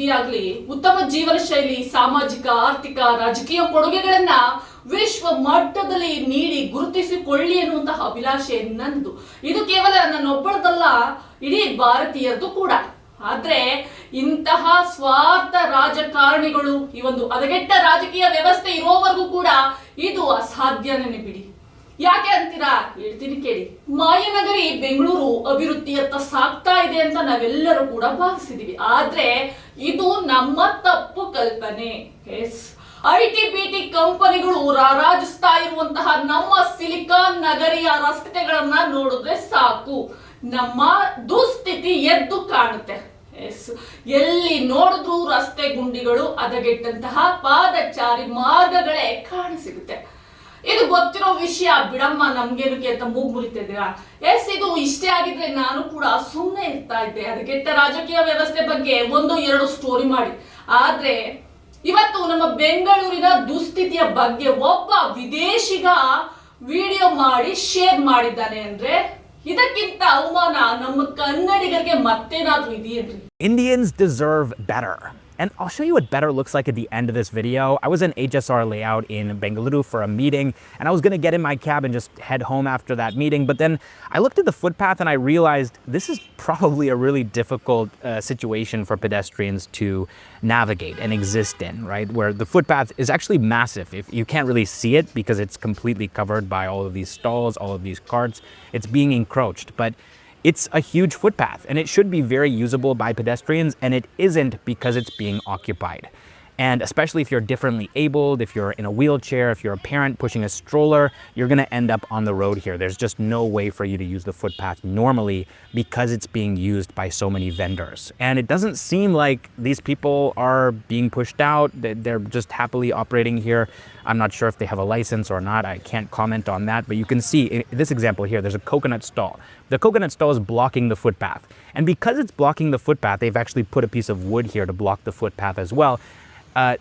ಅಭಿವೃದ್ಧಿ ಆಗಲಿ, ಉತ್ತಮ ಜೀವನ ಶೈಲಿ, ಸಾಮಾಜಿಕ, ಆರ್ಥಿಕ, ರಾಜಕೀಯ ಕೊಡುಗೆಗಳನ್ನ ವಿಶ್ವ ಮಟ್ಟದಲ್ಲಿ ನೀಡಿ ಗುರುತಿಸಿಕೊಳ್ಳಿ ಎನ್ನುವಂತಹ ಅಭಿಲಾಷೆ ನಂದು. ಇದು ಕೇವಲ ನನ್ನೊಬ್ಬಳದಲ್ಲ, ಇಡೀ ಭಾರತೀಯರದು ಕೂಡ. ಆದ್ರೆ ಇಂತಹ ಸ್ವಾರ್ಥ ರಾಜಕಾರಣಿಗಳು, ಈ ಒಂದು ಹದಗೆಟ್ಟ ರಾಜಕೀಯ ವ್ಯವಸ್ಥೆ ಇರೋವರೆಗೂ ಕೂಡ ಇದು ಅಸಾಧ್ಯನೇ ಬಿಡಿ. ಯಾಕೆ ಅಂತೀರಾ? ಹೇಳ್ತೀನಿ ಕೇಳಿ. ಮಾಯನಗರಿ ಬೆಂಗಳೂರು ಅಭಿವೃದ್ಧಿಯತ್ತ ಸಾಗ್ತಾ ಇದೆ ಅಂತ ನಾವೆಲ್ಲರೂ ಕೂಡ ಭಾವಿಸಿದೀವಿ. ಆದ್ರೆ ಇದು ನಮ್ಮ ತಪ್ಪು ಕಲ್ಪನೆ. ಐಟಿ ಕಂಪನಿಗಳು ರಾರಾಜಿಸ್ತಾ ಇರುವಂತಹ ನಮ್ಮ ಸಿಲಿಕಾನ್ ನಗರಿಯ ರಸ್ತೆಗಳನ್ನ ನೋಡಿದ್ರೆ ಸಾಕು, ನಮ್ಮ ದುಸ್ಥಿತಿ ಎದ್ದು ಕಾಣುತ್ತೆ. ಎಲ್ಲಿ ನೋಡಿದ್ರು ರಸ್ತೆ ಗುಂಡಿಗಳು, ಹದಗೆಟ್ಟಂತಹ ಪಾದಚಾರಿ ಮಾರ್ಗಗಳೇ ಕಾಣಸಿಗುತ್ತೆ. ಇದು ಗೊತ್ತಿರೋ ವಿಷಯ, ಬಿಡಮ್ಮ ನಮ್ಗೇನಕ್ಕೆ ಅಂತ ಮೂಗು ಮುರಿತಿದ್ದೀರಾ? ಇದು ಇಷ್ಟೇ ಆಗಿದ್ರೆ ನಾನು ಕೂಡ ಸುಮ್ಮನೆ ಇರ್ತಾ ಇದ್ದೆ. ಹದಗೆಟ್ಟ ರಾಜಕೀಯ ವ್ಯವಸ್ಥೆ ಬಗ್ಗೆ 1-2 ಸ್ಟೋರಿ ಮಾಡಿ. ಆದ್ರೆ ಇವತ್ತು ನಮ್ಮ ಬೆಂಗಳೂರಿನ ದುಸ್ಥಿತಿಯ ಬಗ್ಗೆ ಒಬ್ಬ ವಿದೇಶಿಗ ವಿಡಿಯೋ ಮಾಡಿ ಶೇರ್ ಮಾಡಿದ್ದಾನೆ ಅಂದ್ರೆ ಇದಕ್ಕಿಂತ ಅವಮಾನ ನಮ್ಮ ಕನ್ನಡಿಗರಿಗೆ ಮತ್ತೇನಾದ್ರೂ ಇದೆಯೇನ್ರಿ? Indians deserve better. And I'll show you what better looks like at the end of this video. I was in HSR layout in Bengaluru for a meeting, and I was going to get in my cab and just head home after that meeting. But then I looked at the footpath and I realized this is probably a really difficult situation for pedestrians to navigate and exist in, right? Where the footpath is actually massive. If you can't really see it because it's completely covered by all of these stalls, all of these carts, it's being encroached. But it's a huge footpath and it should be very usable by pedestrians, and it isn't because it's being occupied. And especially if you're differently abled, if you're in a wheelchair, if you're a parent pushing a stroller, you're gonna end up on the road here. There's just no way for you to use the footpath normally because it's being used by so many vendors. And it doesn't seem like these people are being pushed out. They're just happily operating here. I'm not sure if they have a license or not. I can't comment on that, but you can see in this example here, there's a coconut stall. The coconut stall is blocking the footpath. And because it's blocking the footpath, they've actually put a piece of wood here to block the footpath as well.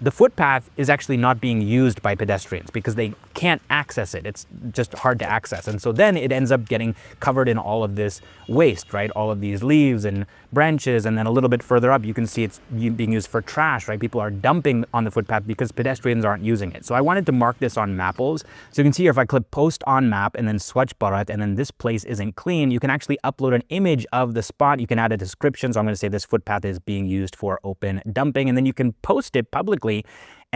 The footpath is actually not being used by pedestrians because they can't access it. It's just hard to access. And so then it ends up getting covered in all of this waste, right? All of these leaves and branches. And then a little bit further up, you can see it's being used for trash, right? People are dumping on the footpath because pedestrians aren't using it. So I wanted to mark this on Mapples. So you can see here, if I click post on map and then Swachh Bharat, and then this place isn't clean, you can actually upload an image of the spot. You can add a description. So I'm going to say this footpath is being used for open dumping, and then you can post it publicly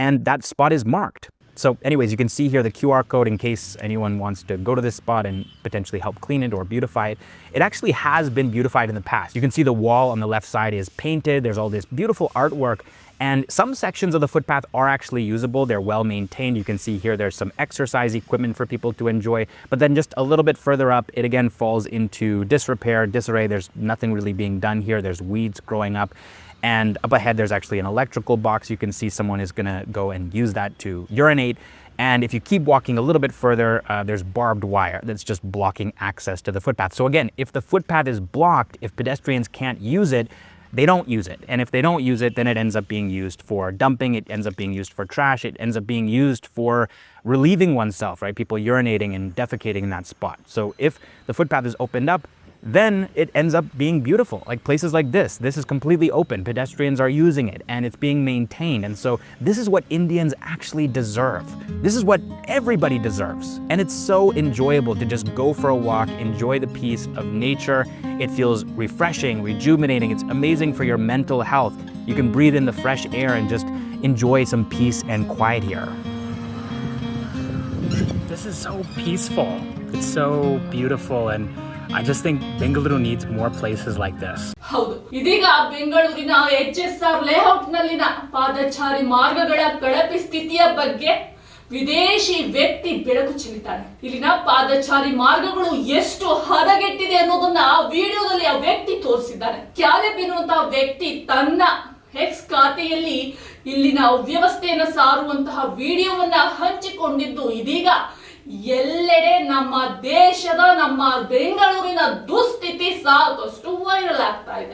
and that spot is marked. So anyways, you can see here the QR code in case anyone wants to go to this spot and potentially help clean it or beautify it. It actually has been beautified in the past. You can see the wall on the left side is painted. There's all this beautiful artwork, and some sections of the footpath are actually usable. They're well maintained. You can see here there's some exercise equipment for people to enjoy, but then just a little bit further up, it again falls into disrepair, disarray. There's nothing really being done here. There's weeds growing up. And up ahead, there's actually an electrical box. You can see someone is gonna go and use that to urinate. And if you keep walking a little bit further, there's barbed wire that's just blocking access to the footpath. So again, if the footpath is blocked, if pedestrians can't use it, they don't use it. And if they don't use it, then it ends up being used for dumping. It ends up being used for trash. It ends up being used for relieving oneself, right? People urinating and defecating in that spot. So if the footpath is opened up, then it ends up being beautiful. Like places like this is completely open. Pedestrians are using it and it's being maintained. And so this is what Indians actually deserve. This is what everybody deserves. And it's so enjoyable to just go for a walk, enjoy the peace of nature. It feels refreshing, rejuvenating. It's amazing for your mental health. You can breathe in the fresh air and just enjoy some peace and quiet here. This is so peaceful. It's so beautiful, and I just think Bengaluru needs more places like this. ಹೌದು, ಇದೀಗ ಬೆಂಗಳೂರಿನ HSR layout ನಲ್ಲಿನ ಪಾದಚಾರಿ ಮಾರ್ಗಗಳ ಕಳಪೆ ಸ್ಥಿತಿಯ ಬಗ್ಗೆ ವಿದೇಶಿ ವ್ಯಕ್ತಿ ಬೆಳಕು ಚೆಲ್ಲಿದ್ದಾನೆ. ಇಲ್ಲಿನ ಪಾದಚಾರಿ ಮಾರ್ಗಗಳು ಎಷ್ಟು ಹದಗೆಟ್ಟಿದೆ ಅನ್ನೋದನ್ನ ವಿಡಿಯೋದಲ್ಲಿ ಆ ವ್ಯಕ್ತಿ ತೋರಿಸಿದ್ದಾನೆ. ಕ್ಯಾಲೆಬ್ ಎನ್ನುವಂತಹ ವ್ಯಕ್ತಿ ತನ್ನ ಎಕ್ಸ್ ಖಾತೆಯಲ್ಲಿ ಇಲ್ಲಿನ ವ್ಯವಸ್ಥೆಯನ್ನು ಸಾರುವಂತಹ ವಿಡಿಯೋವನ್ನ ಹಂಚಿಕೊಂಡಿದ್ದು ಇದೀಗ ಎಲ್ಲೆಡೆ ನಮ್ಮ ದೇಶದ, ನಮ್ಮ ಬೆಂಗಳೂರಿನ ದುಸ್ಥಿತಿ ಸಾಕಷ್ಟು ವೈರಲ್ ಆಗ್ತಾ ಇದೆ.